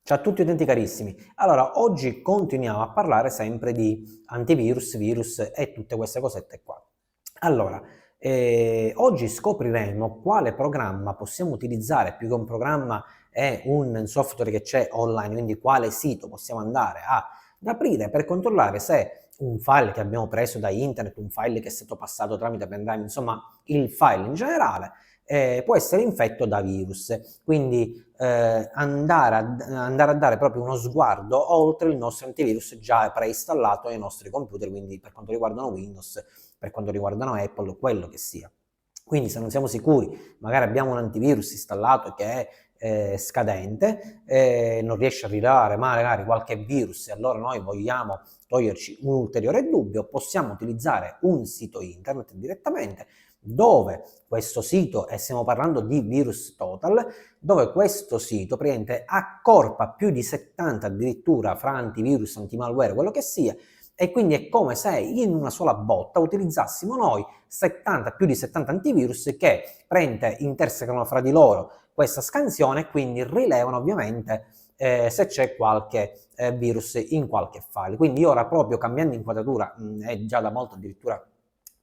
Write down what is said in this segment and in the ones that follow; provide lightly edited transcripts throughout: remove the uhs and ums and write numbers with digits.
Ciao a tutti utenti carissimi. Allora, oggi continuiamo a parlare sempre di antivirus, virus e tutte queste cosette qua. Allora, oggi scopriremo quale programma possiamo utilizzare, più che un programma è un software che c'è online, quindi quale sito possiamo andare ad aprire per controllare se un file che abbiamo preso da internet, un file che è stato passato tramite pendrive, insomma il file in generale, può essere infetto da virus. Quindi andare a dare proprio uno sguardo oltre il nostro antivirus già preinstallato ai nostri computer, quindi per quanto riguardano Windows, per quanto riguardano Apple, quello che sia. Quindi se non siamo sicuri, magari abbiamo un antivirus installato che è scadente, non riesce a rilevare magari qualche virus e allora noi vogliamo toglierci un ulteriore dubbio, possiamo utilizzare un sito internet direttamente dove questo sito, e stiamo parlando di Virus Total, dove questo sito praticamente accorpa più di 70 addirittura fra antivirus, antimalware, quello che sia, e quindi è come se in una sola botta utilizzassimo noi più di 70 antivirus che intersecano fra di loro questa scansione e quindi rilevano ovviamente se c'è qualche virus in qualche file. Quindi ora proprio cambiando inquadratura, è già da molto addirittura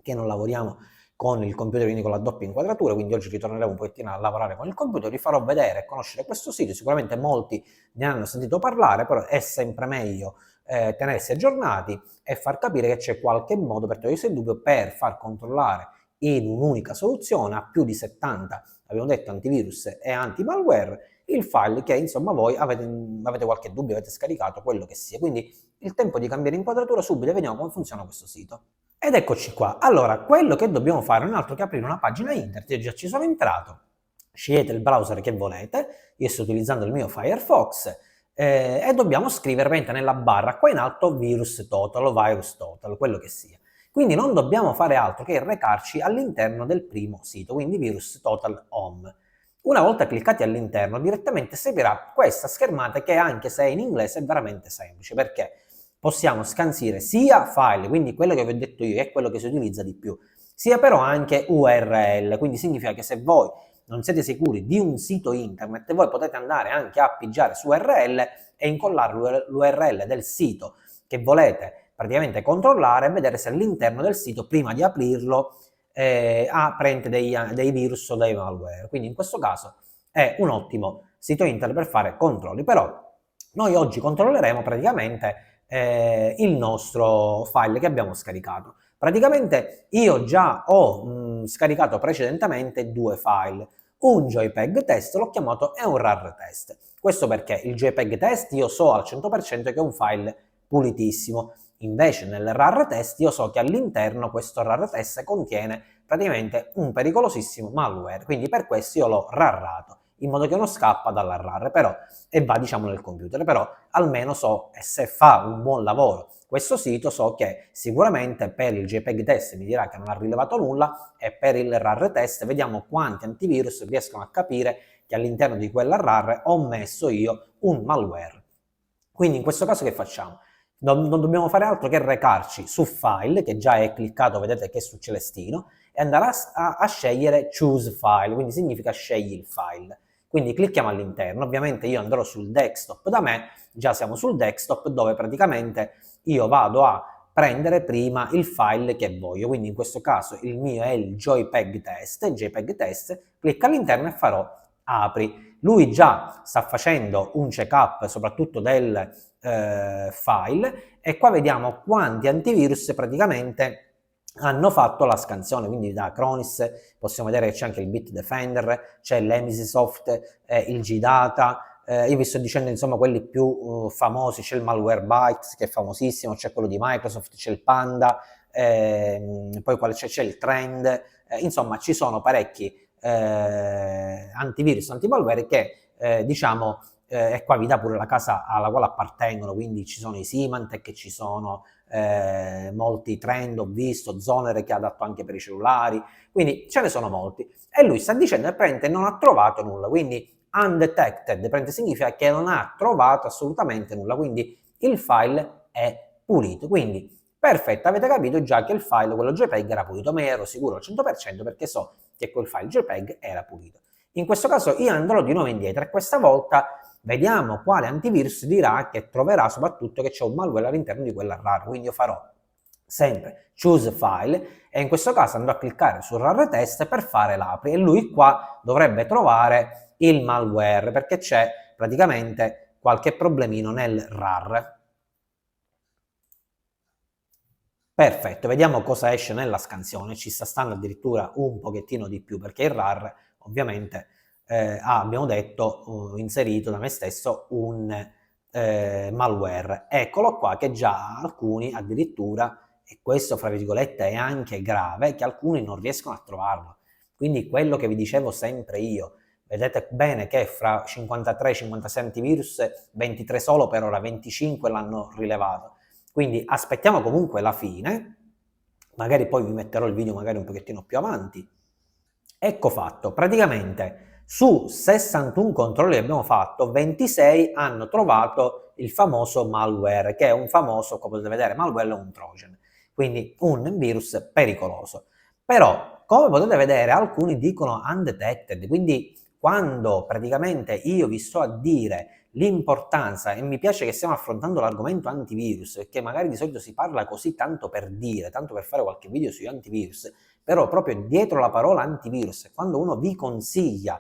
che non lavoriamo con il computer, quindi con la doppia inquadratura, quindi oggi ritorneremo un pochettino a lavorare con il computer, vi farò vedere e conoscere questo sito, sicuramente molti ne hanno sentito parlare, però è sempre meglio tenersi aggiornati e far capire che c'è qualche modo per togliersi il dubbio per far controllare in un'unica soluzione a più di 70, abbiamo detto, antivirus e anti-malware, il file che insomma voi avete qualche dubbio, avete scaricato, quello che sia. Quindi il tempo di cambiare inquadratura subito e vediamo come funziona questo sito. Ed eccoci qua. Allora, quello che dobbiamo fare non è altro che aprire una pagina internet. Io già ci sono entrato. Scegliete il browser che volete. Io sto utilizzando il mio Firefox e dobbiamo scrivere nella barra qua in alto Virus Total o Virus Total, quello che sia. Quindi non dobbiamo fare altro che recarci all'interno del primo sito, quindi Virus Total Home. Una volta cliccati all'interno, direttamente seguirà questa schermata che, anche se è in inglese, è veramente semplice, perché possiamo scansire sia file, quindi quello che vi ho detto io è quello che si utilizza di più, sia però anche URL, quindi significa che se voi non siete sicuri di un sito internet, voi potete andare anche a pigiare su URL e incollare l'URL del sito che volete praticamente controllare e vedere se all'interno del sito, prima di aprirlo, ha dei virus o dei malware. Quindi in questo caso è un ottimo sito internet per fare controlli. Però noi oggi controlleremo praticamente il nostro file che abbiamo scaricato. Praticamente io già ho scaricato precedentemente due file, un JPEG test, l'ho chiamato, e un RAR test. Questo perché il JPEG test io so al 100% che è un file pulitissimo, invece nel RAR test io so che all'interno questo RAR test contiene praticamente un pericolosissimo malware, quindi per questo io l'ho rarrato, in modo che non scappa dalla RAR, però, e va diciamo nel computer, però almeno so, e se fa un buon lavoro questo sito, so che sicuramente per il JPEG test mi dirà che non ha rilevato nulla, e per il RAR test vediamo quanti antivirus riescono a capire che all'interno di quella RAR ho messo io un malware. Quindi in questo caso che facciamo? Non dobbiamo fare altro che recarci su File, che già è cliccato, vedete che è su celestino, e andare a scegliere Choose File, quindi significa scegli il file. Quindi clicchiamo all'interno, ovviamente io andrò sul desktop da me, già siamo sul desktop, dove praticamente io vado a prendere prima il file che voglio, quindi in questo caso il mio è il JPEG test, clicco all'interno e farò apri. Lui già sta facendo un check-up soprattutto del file, e qua vediamo quanti antivirus praticamente hanno fatto la scansione, quindi da Acronis possiamo vedere che c'è anche il Bitdefender, c'è l'Emisisoft, il GData, io vi sto dicendo insomma quelli più famosi, c'è il Malwarebytes che è famosissimo, c'è quello di Microsoft, c'è il Panda, poi c'è il Trend, insomma ci sono parecchi antivirus, antimalware che diciamo e qua vi dà pure la casa alla quale appartengono, quindi ci sono i Symantec, ci sono molti Trend, ho visto, Zoner che è adatto anche per i cellulari, quindi ce ne sono molti. E lui sta dicendo che praticamente non ha trovato nulla, quindi undetected, significa che non ha trovato assolutamente nulla, quindi il file è pulito. Quindi perfetto, avete capito già che il file, quello JPEG, era pulito, ma ero sicuro al 100% perché so che quel file JPEG era pulito. In questo caso io andrò di nuovo indietro e questa volta vediamo quale antivirus dirà che troverà soprattutto che c'è un malware all'interno di quella RAR. Quindi io farò sempre choose file e in questo caso andrò a cliccare su RAR test per fare l'apri e lui qua dovrebbe trovare il malware perché c'è praticamente qualche problemino nel RAR. Perfetto, vediamo cosa esce nella scansione, ci sta stando addirittura un pochettino di più perché il RAR ovviamente abbiamo detto, inserito da me stesso un malware. Eccolo qua che già alcuni addirittura, e questo fra virgolette è anche grave, che alcuni non riescono a trovarlo. Quindi quello che vi dicevo sempre io, vedete bene che fra 53-56 antivirus, 23 solo per ora, 25 l'hanno rilevato. Quindi aspettiamo comunque la fine, magari poi vi metterò il video magari un pochettino più avanti. Ecco fatto, praticamente su 61 controlli che abbiamo fatto, 26 hanno trovato il famoso malware, che è un famoso, come potete vedere, malware è un trojan, quindi un virus pericoloso. Però, come potete vedere, alcuni dicono undetected, quindi quando praticamente io vi sto a dire l'importanza, e mi piace che stiamo affrontando l'argomento antivirus, perché magari di solito si parla così tanto per dire, tanto per fare qualche video sugli antivirus, però proprio dietro la parola antivirus, quando uno vi consiglia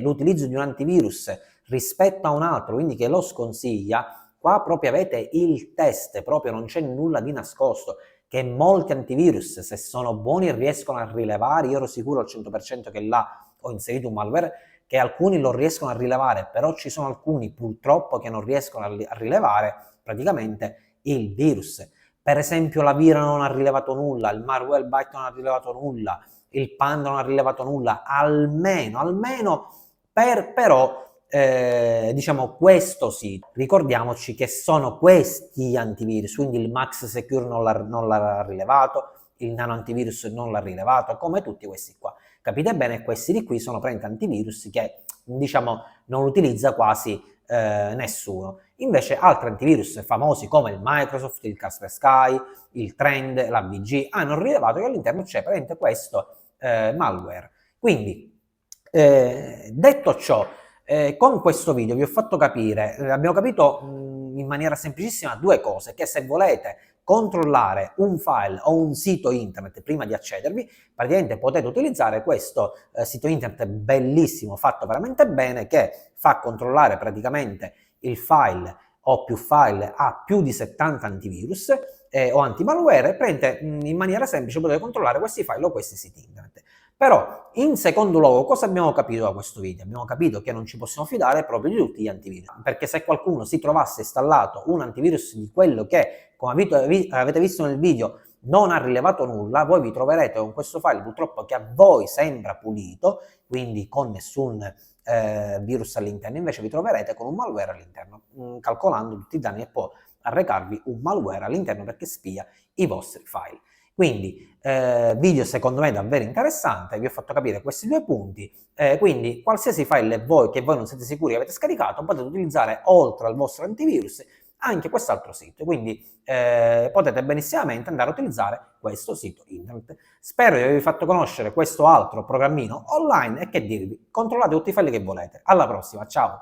l'utilizzo di un antivirus rispetto a un altro, quindi che lo sconsiglia, qua proprio avete il test, proprio non c'è nulla di nascosto, che molti antivirus, se sono buoni, riescono a rilevare, io ero sicuro al 100% che là ho inserito un malware, che alcuni lo riescono a rilevare, però ci sono alcuni purtroppo che non riescono a rilevare praticamente il virus. Per esempio la Vira non ha rilevato nulla, il Malwarebytes non ha rilevato nulla, il Panda non ha rilevato nulla, almeno però diciamo questo sì, ricordiamoci che sono questi antivirus, quindi il Max Secure non l'ha rilevato, il Nano Antivirus non l'ha rilevato, come tutti questi qua. Capite bene, questi di qui sono praticamente antivirus che diciamo non utilizza quasi nessuno. Invece altri antivirus famosi come il Microsoft, il Kaspersky, il Trend, l'AVG hanno rilevato che all'interno c'è praticamente questo malware. Quindi detto ciò, con questo video vi ho fatto capire, abbiamo capito in maniera semplicissima due cose, che se volete controllare un file o un sito internet prima di accedervi, praticamente potete utilizzare questo sito internet bellissimo, fatto veramente bene, che fa controllare praticamente il file o più file a più di 70 antivirus o antimalware, in maniera semplice potete controllare questi file o questi siti internet. Però, in secondo luogo, cosa abbiamo capito da questo video? Abbiamo capito che non ci possiamo fidare proprio di tutti gli antivirus, perché se qualcuno si trovasse installato un antivirus di quello che, come avete visto nel video, non ha rilevato nulla, voi vi troverete con questo file purtroppo che a voi sembra pulito, quindi con nessun virus all'interno, invece vi troverete con un malware all'interno, calcolando tutti i danni che può arrecarvi un malware all'interno perché spia i vostri file. Quindi video secondo me davvero interessante, vi ho fatto capire questi due punti, quindi qualsiasi file che voi non siete sicuri che avete scaricato potete utilizzare oltre al vostro antivirus anche quest'altro sito, quindi potete benissimamente andare a utilizzare questo sito internet. Spero di avervi fatto conoscere questo altro programmino online e che dirvi, controllate tutti i file che volete. Alla prossima, ciao!